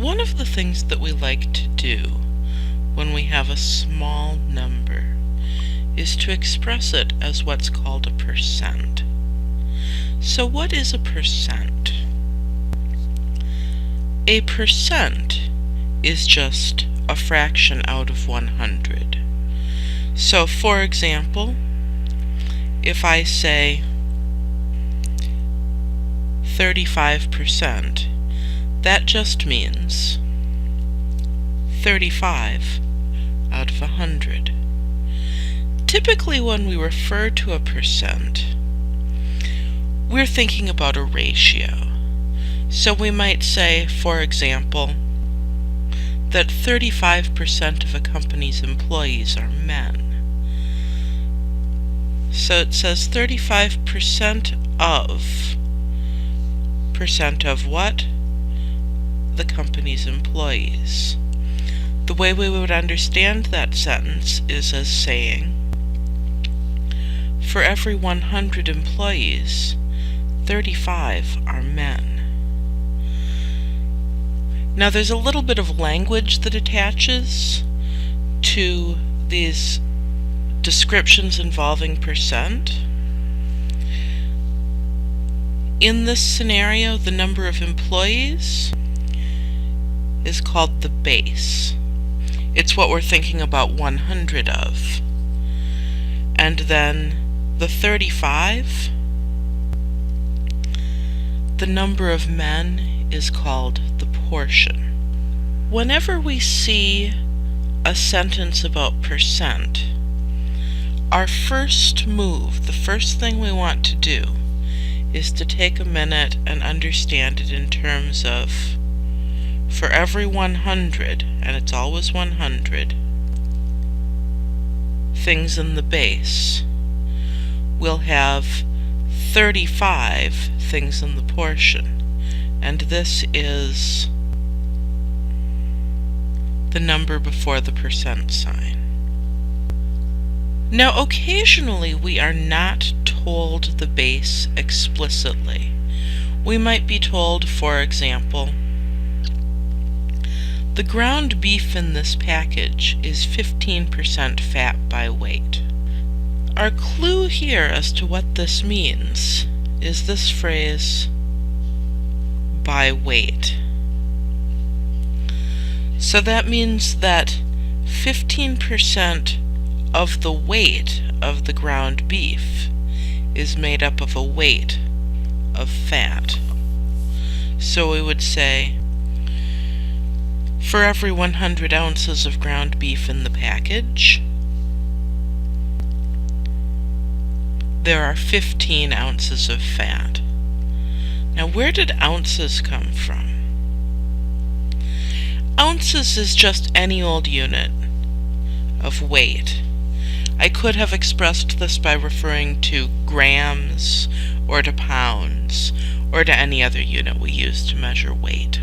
One of the things that we like to do when we have a small number is to express it as what's called a percent. So what is a percent? A percent is just a fraction out of 100. So for example, if I say 35%, that just means 35 out of 100. Typically when we refer to a percent, we're thinking about a ratio. So we might say, for example, that 35% of a company's employees are men. So it says 35% of what? The company's employees. The way we would understand that sentence is as saying, for every 100 employees, 35 are men. Now there's a little bit of language that attaches to these descriptions involving percent. In this scenario, the number of employees is called the base. It's what we're thinking about 100 of. And then the 35, the number of men is called the portion. Whenever we see a sentence about percent, our first move, the first thing we want to do, is to take a minute and understand it in terms of, for every 100, and it's always 100, things in the base, we'll have 35 things in the portion, and this is the number before the percent sign. Now occasionally we are not told the base explicitly. We might be told, for example, the ground beef in this package is 15% fat by weight. Our clue here as to what this means is this phrase, by weight. So that means that 15% of the weight of the ground beef is made up of a weight of fat. So we would say, for every 100 ounces of ground beef in the package, there are 15 ounces of fat. Now where did ounces come from? Ounces is just any old unit of weight. I could have expressed this by referring to grams or to pounds or to any other unit we use to measure weight.